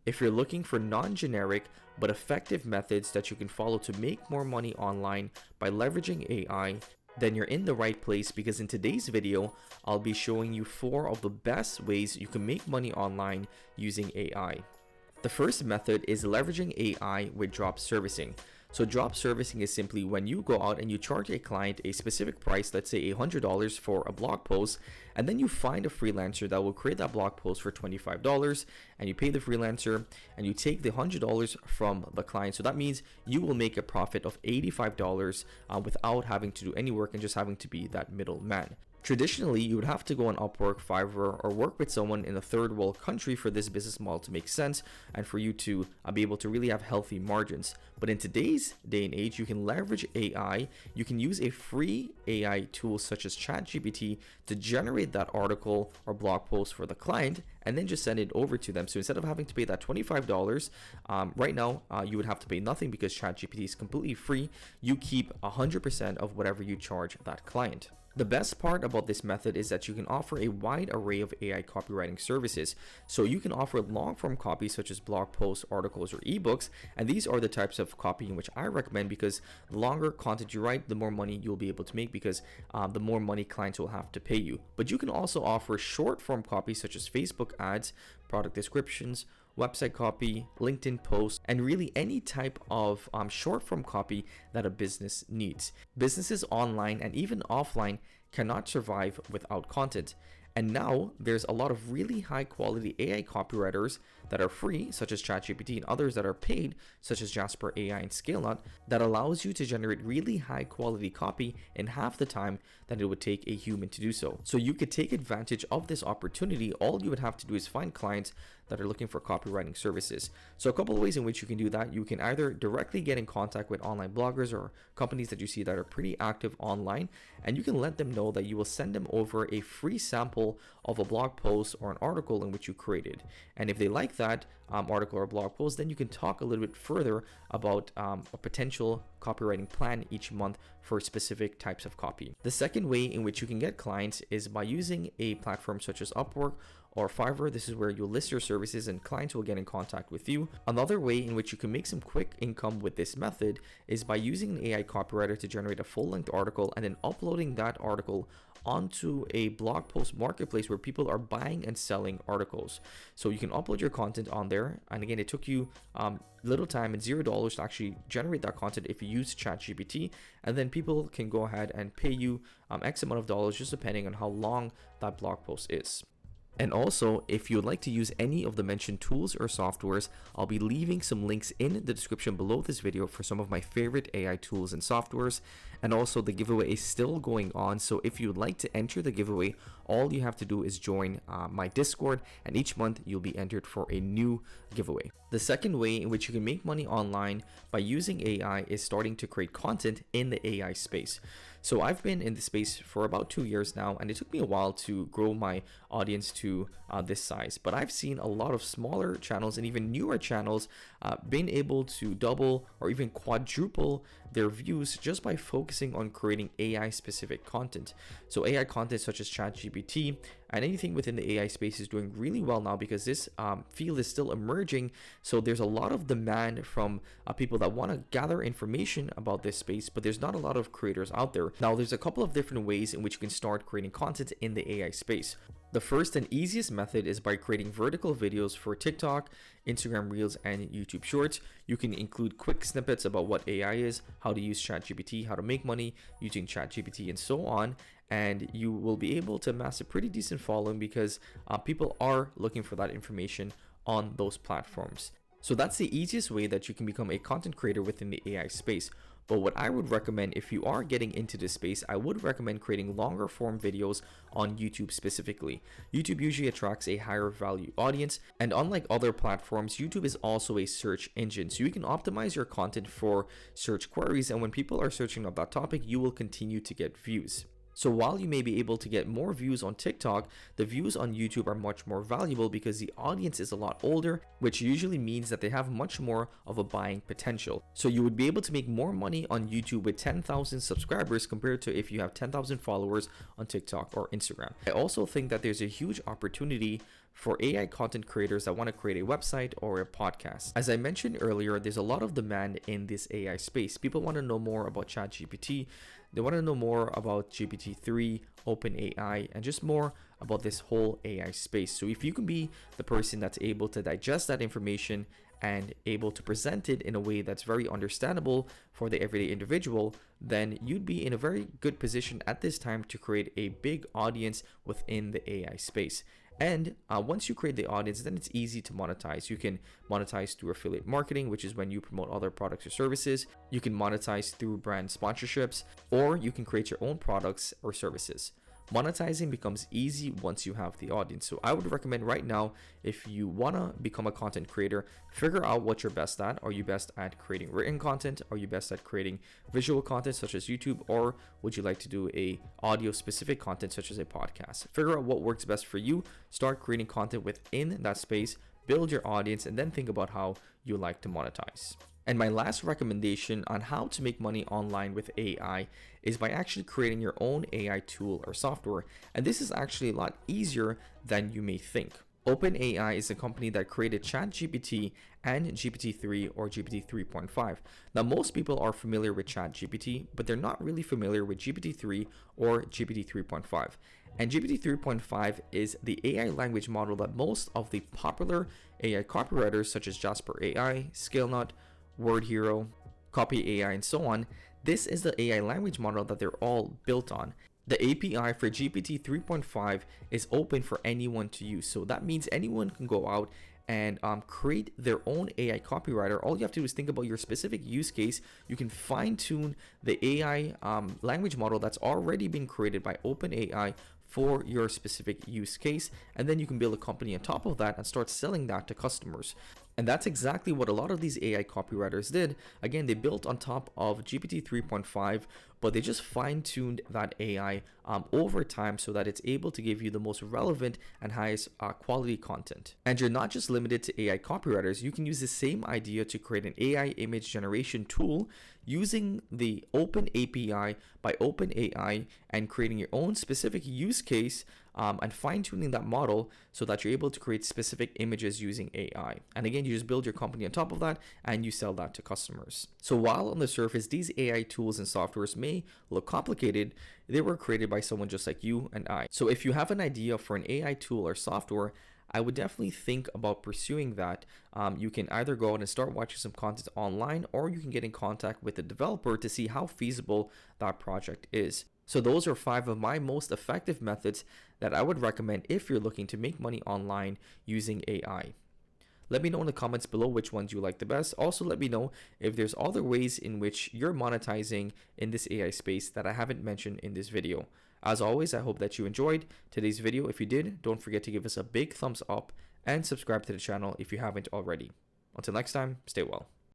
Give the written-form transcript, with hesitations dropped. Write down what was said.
If you're looking for non-generic but effective methods that you can follow to make more money online by leveraging AI, then you're in the right place, because in today's video, I'll be showing you 4 of the best ways you can make money online using AI. The first method is leveraging AI with drop servicing. So drop servicing is simply when you go out and you charge a client a specific price, let's say $100 for a blog post, and then you find a freelancer that will create that blog post for $25, and you pay the freelancer and you take the $100 from the client. So that means you will make a profit of $85 without having to do any work and just having to be that middleman. Traditionally, you would have to go on Upwork, Fiverr, or work with someone in a third world country for this business model to make sense and for you to be able to really have healthy margins. But in today's day and age, you can leverage AI. You can use a free AI tool such as ChatGPT to generate that article or blog post for the client and then just send it over to them. So instead of having to pay that $25, right now you would have to pay nothing because ChatGPT is completely free. You keep 100% of whatever you charge that client. The best part about this method is that you can offer a wide array of AI copywriting services. So you can offer long form copy such as blog posts, articles, or ebooks. And these are the types of copy in which I recommend, because the longer content you write, the more money you'll be able to make, because the more money clients will have to pay you. But you can also offer short form copy such as Facebook ads, product descriptions, website copy, LinkedIn posts, and really any type of short form copy that a business needs. Businesses online and even offline cannot survive without content. And now there's a lot of really high quality AI copywriters that are free, such as ChatGPT, and others that are paid, such as Jasper AI and ScaleNut, that allows you to generate really high quality copy in half the time that it would take a human to do so. So you could take advantage of this opportunity. All you would have to do is find clients that are looking for copywriting services. So a couple of ways in which you can do that. You can either directly get in contact with online bloggers or companies that you see that are pretty active online, and you can let them know that you will send them over a free sample of a blog post or an article in which you created. And if they like that article or blog post, then you can talk a little bit further about a potential copywriting plan each month for specific types of copy. The second way in which you can get clients is by using a platform such as Upwork or Fiverr. This is where you'll list your services and clients will get in contact with you. Another way in which you can make some quick income with this method is by using an AI copywriter to generate a full-length article and then uploading that article onto a blog post marketplace where people are buying and selling articles. So you can upload your content on there, and again, it took you little time and $0 to actually generate that content if you use ChatGPT, and then people can go ahead and pay you X amount of dollars just depending on how long that blog post is. And also, if you would like to use any of the mentioned tools or softwares, I'll be leaving some links in the description below this video for some of my favorite AI tools and softwares. And also, the giveaway is still going on. So if you would like to enter the giveaway, all you have to do is join my Discord, and each month you'll be entered for a new giveaway. The second way in which you can make money online by using AI is starting to create content in the AI space. So I've been in the space for about 2 years now, and it took me a while to grow my audience to this size. But I've seen a lot of smaller channels and even newer channels being able to double or even quadruple their views just by focusing on creating AI specific content. So AI content such as ChatGPT and anything within the AI space is doing really well now, because this field is still emerging. So there's a lot of demand from people that want to gather information about this space, but there's not a lot of creators out there. Now, there's a couple of different ways in which you can start creating content in the AI space. The first and easiest method is by creating vertical videos for TikTok, Instagram Reels, and YouTube Shorts. You can include quick snippets about what AI is, how to use ChatGPT, how to make money using ChatGPT, and so on. And you will be able to amass a pretty decent following because people are looking for that information on those platforms. So that's the easiest way that you can become a content creator within the AI space. But what I would recommend, if you are getting into this space, I would recommend creating longer form videos on YouTube specifically. YouTube usually attracts a higher value audience, and unlike other platforms, YouTube is also a search engine. So you can optimize your content for search queries, and when people are searching up that topic, you will continue to get views. So while you may be able to get more views on TikTok, the views on YouTube are much more valuable because the audience is a lot older, which usually means that they have much more of a buying potential. So you would be able to make more money on YouTube with 10,000 subscribers compared to if you have 10,000 followers on TikTok or Instagram. I also think that there's a huge opportunity for AI content creators that want to create a website or a podcast. As I mentioned earlier, there's a lot of demand in this AI space. People want to know more about ChatGPT. They want to know more about GPT-3, OpenAI, and just more about this whole AI space. So if you can be the person that's able to digest that information and able to present it in a way that's very understandable for the everyday individual, then you'd be in a very good position at this time to create a big audience within the AI space. And once you create the audience, then it's easy to monetize. You can monetize through affiliate marketing, which is when you promote other products or services. You can monetize through brand sponsorships, or you can create your own products or services. Monetizing becomes easy once you have the audience. So I would recommend right now, if you want to become a content creator, figure out what you're best at. Are you best at creating written content? Are you best at creating visual content such as YouTube? Or would you like to do a audio specific content such as a podcast? Figure out what works best for you. Start creating content within that space, build your audience, and then think about how you like to monetize. And my last recommendation on how to make money online with AI is by actually creating your own AI tool or software. And this is actually a lot easier than you may think. OpenAI is a company that created ChatGPT and GPT-3 or GPT 3.5. Now, most people are familiar with ChatGPT, but they're not really familiar with GPT-3 or GPT 3.5. And GPT 3.5 is the AI language model that most of the popular AI copywriters such as Jasper AI, ScaleNut, Word Hero, Copy AI, and so on, this is the AI language model that they're all built on. The API for GPT 3.5 is open for anyone to use. So that means anyone can go out and create their own AI copywriter. All you have to do is think about your specific use case. You can fine tune the AI language model that's already been created by OpenAI for your specific use case. And then you can build a company on top of that and start selling that to customers. And that's exactly what a lot of these AI copywriters did. Again, they built on top of GPT 3.5, but they just fine-tuned that AI over time so that it's able to give you the most relevant and highest quality content. And you're not just limited to AI copywriters. You can use the same idea to create an AI image generation tool using the Open API by OpenAI and creating your own specific use case and fine-tuning that model so that you're able to create specific images using AI. And again, you just build your company on top of that and you sell that to customers. So while on the surface, these AI tools and softwares may look complicated, they were created by someone just like you and I. So if you have an idea for an AI tool or software, I would definitely think about pursuing that. You can either go out and start watching some content online, or you can get in contact with the developer to see how feasible that project is. So those are 5 of my most effective methods that I would recommend if you're looking to make money online using AI. Let me know in the comments below which ones you like the best. Also, let me know if there's other ways in which you're monetizing in this AI space that I haven't mentioned in this video. As always, I hope that you enjoyed today's video. If you did, don't forget to give us a big thumbs up and subscribe to the channel if you haven't already. Until next time, stay well.